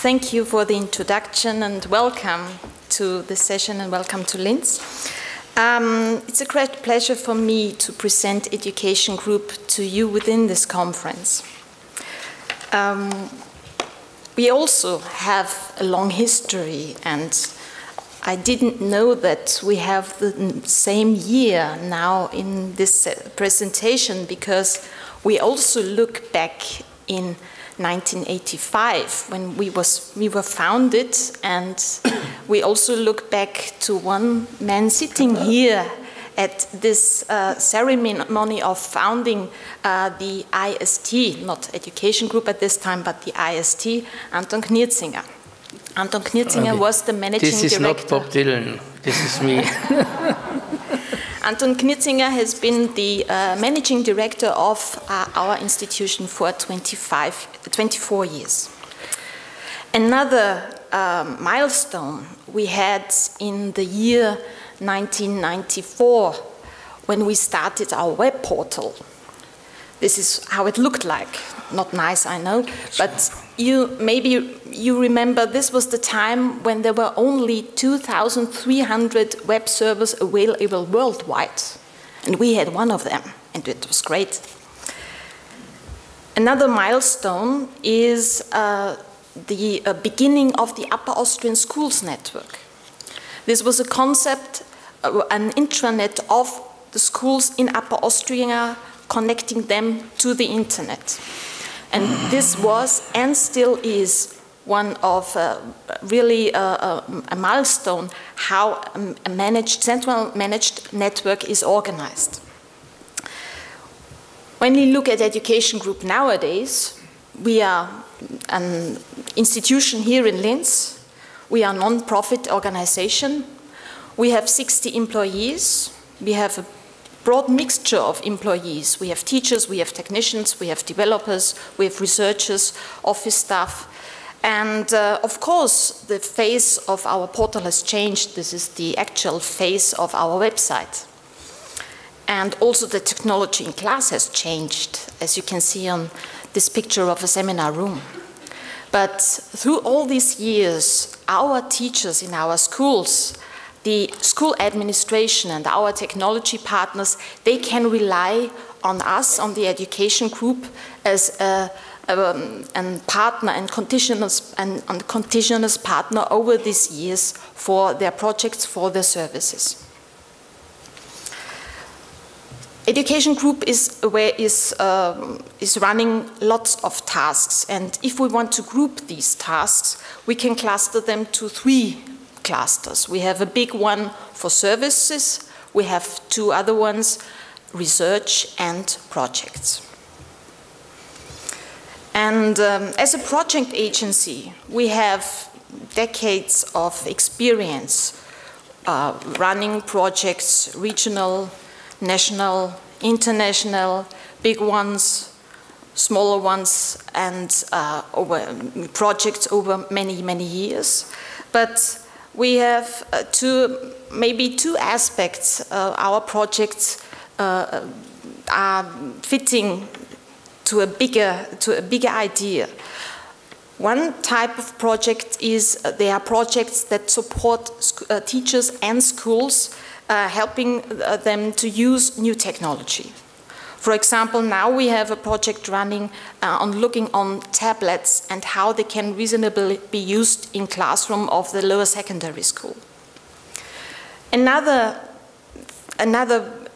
Thank you for the introduction and welcome to this session and welcome to Linz. It's a great pleasure for me to present Education Group to you within this conference. We also have a long history, and I didn't know that we have the same year now in this presentation, because we also look back in 1985 when we were founded, and we also look back to one man sitting here at this ceremony of founding the IST, not Education Group at this time, but the IST, Anton Knirzinger. Anton Knirzinger was the managing director. This is not Bob Dylan, this is me. Anton Knirzinger has been the managing director of our institution for 24 years. Another milestone we had in the year 1994 when we started our web portal. This is how it looked like. Not nice, I know, but maybe you remember this was the time when there were only 2,300 web servers available worldwide, and we had one of them, and it was great. Another milestone is the beginning of the Upper Austrian Schools network. This was a concept, an intranet of the schools in Upper Austria, connecting them to the internet. And this was and still is one of really a milestone how a central managed network is organized. When we look at Education Group nowadays, we are an institution here in Linz. We are a non-profit organization. We have 60 employees. We have a broad mixture of employees. We have teachers, we have technicians, we have developers, we have researchers, office staff. And of course, the face of our portal has changed. This is the actual face of our website. And also the technology in class has changed, as you can see on this picture of a seminar room. But through all these years, our teachers in our schools, the school administration and our technology partners, they can rely on us, on the Education Group, as a partner and continuous partner over these years for their projects, for their services. Education Group is running lots of tasks, and if we want to group these tasks, we can cluster them to 3 clusters. We have a big one for services, we have 2 other ones, research and projects. And as a project agency, we have decades of experience running projects, regional, national, international, big ones, smaller ones, and projects over many, many years. But we have maybe two aspects. Our projects are fitting to a bigger idea. One type of project is they are projects that support teachers and schools, helping them to use new technology. For example, now we have a project running on looking on tablets and how they can reasonably be used in classroom of the lower secondary school. Another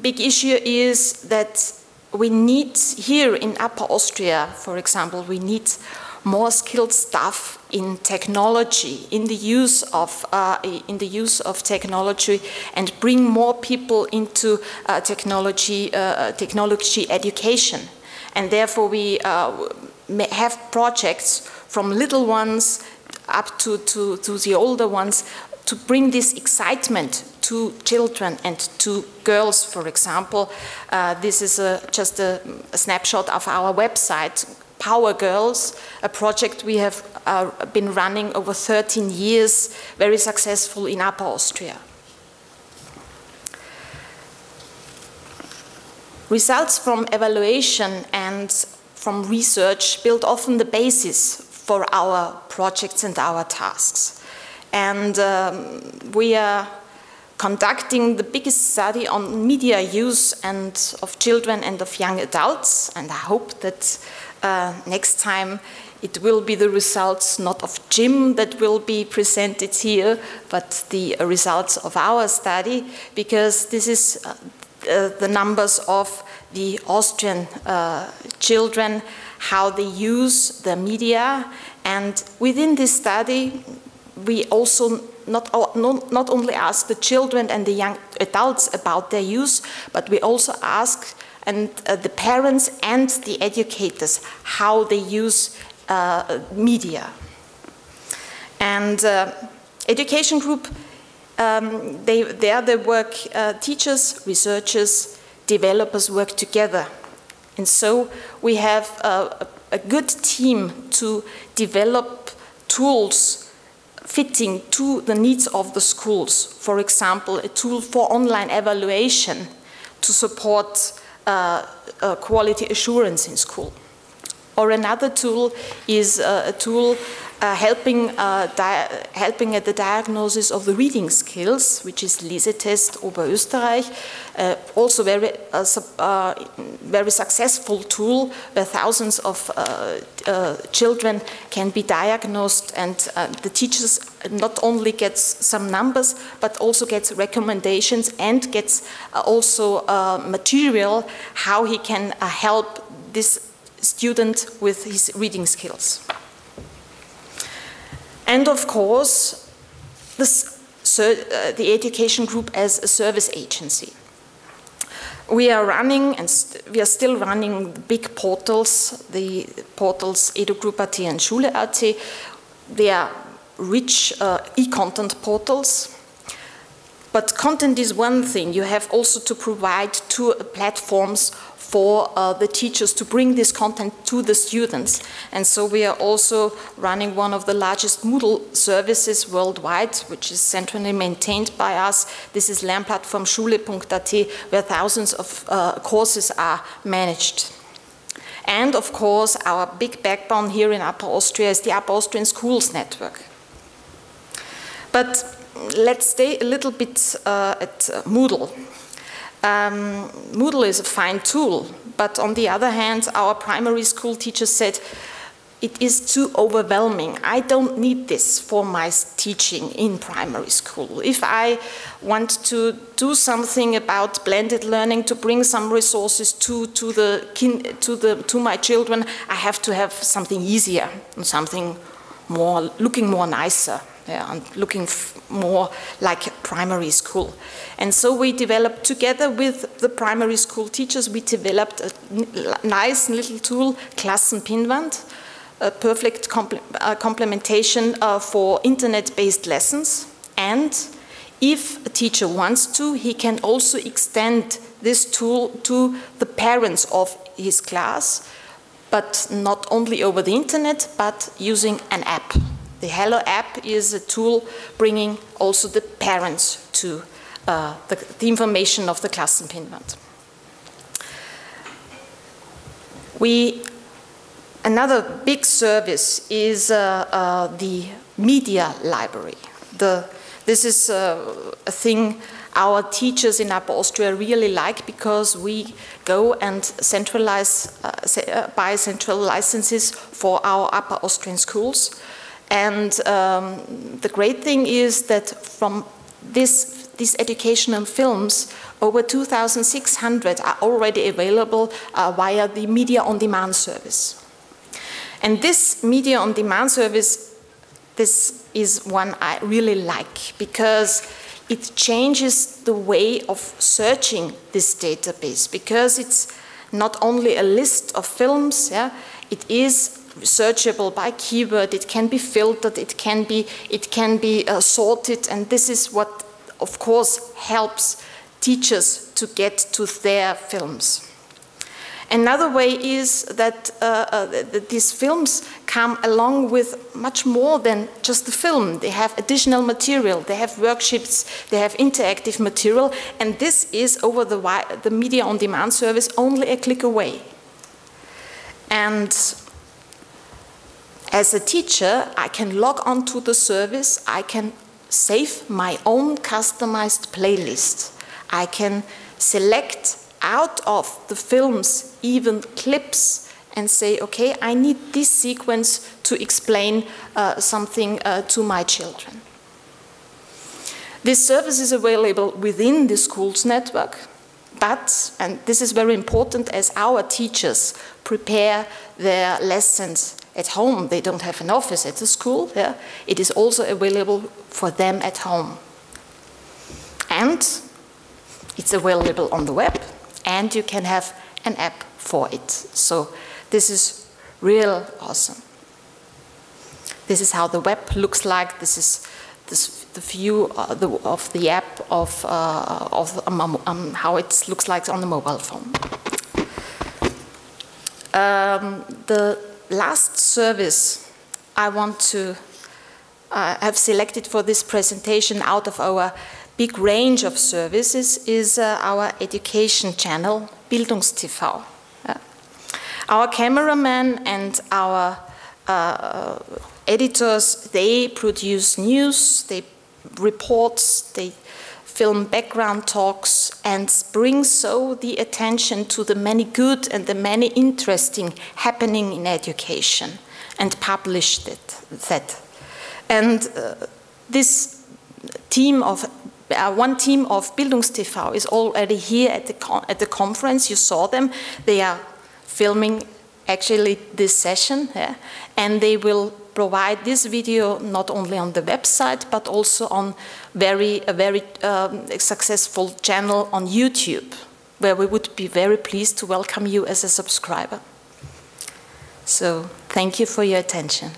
big issue is that we need here in Upper Austria, for example, we need more skilled staff in technology, in the use of technology, and bring more people into technology education. And therefore, we have projects from little ones up to the older ones to bring this excitement to children and to girls, for example. This is just a snapshot of our website. Power Girls, a project we have been running over 13 years, very successful in Upper Austria. Results from evaluation and from research build often the basis for our projects and our tasks. And we are conducting the biggest study on media use and of children and of young adults, and I hope that next time it will be the results not of Jim that will be presented here, but the results of our study, because this is the numbers of the Austrian children, how they use the media, and within this study we also not only ask the children and the young adults about their use, but we also ask the parents and the educators how they use media. And education group, they work, teachers, researchers, developers work together. And so we have a good team to develop tools fitting to the needs of the schools. For example, a tool for online evaluation to support quality assurance in school. Or another tool is a tool helping at the diagnosis of the reading skills, which is Lesetest Oberösterreich, also very successful tool where thousands of children can be diagnosed, and the teachers not only gets some numbers but also gets recommendations and gets also material how he can help this student with his reading skills. And of course, the education group as a service agency. We are running, and we are still running big portals, the portals EduGroup.at and Schule.at. They are rich e-content portals. But content is one thing. You have also to provide two platforms for the teachers to bring this content to the students. And so we are also running one of the largest Moodle services worldwide, which is centrally maintained by us. This is lernplattform.schule.at, where thousands of courses are managed. And of course, our big backbone here in Upper Austria is the Upper Austrian Schools Network. But let's stay a little bit at Moodle. Moodle is a fine tool, but on the other hand, our primary school teachers said, it is too overwhelming. I don't need this for my teaching in primary school. If I want to do something about blended learning, to bring some resources to my children, I have to have something easier and something more, looking more nicer. Yeah, and looking more like primary school. And so we developed, together with the primary school teachers, we developed a nice little tool, Klassenpinnwand, a perfect complementation for internet-based lessons. And if a teacher wants to, he can also extend this tool to the parents of his class, but not only over the internet, but using an app. The Hello app is a tool bringing also the parents to the information of the Klassenpinnwand. Another big service is the media library. This is a thing our teachers in Upper Austria really like, because we go and buy central licenses for our Upper Austrian schools. And the great thing is that from these educational films, over 2,600 are already available via the Media on Demand service. And this Media on Demand service, this is one I really like, because it changes the way of searching this database, because it's not only a list of films, yeah, it is searchable by keyword, it can be filtered, it can be sorted, and this is what, of course, helps teachers to get to their films. Another way is that these films come along with much more than just the film. They have additional material, they have worksheets, they have interactive material, and this is over the Media on Demand service only a click away. And As a teacher, I can log on to the service, I can save my own customized playlist. I can select out of the films even clips and say, okay, I need this sequence to explain something to my children. This service is available within the school's network, but, and this is very important, as our teachers prepare their lessons at home, they don't have an office at the school, yeah? It is also available for them at home. And it's available on the web, and you can have an app for it. So this is real awesome. This is how the web looks like. This is the view of the app of how it looks like on the mobile phone. The last service I want to have selected for this presentation out of our big range of services is our education channel, BildungsTV. Our cameraman and our editors, they produce news, they reports, they film background talks, and bring so the attention to the many good and the many interesting happening in education, and publish that. And this team of one team of BildungsTV is already here at the conference. You saw them. They are filming actually this session, yeah? And they will provide this video not only on the website but also on a very successful channel on YouTube, where we would be very pleased to welcome you as a subscriber. So thank you for your attention.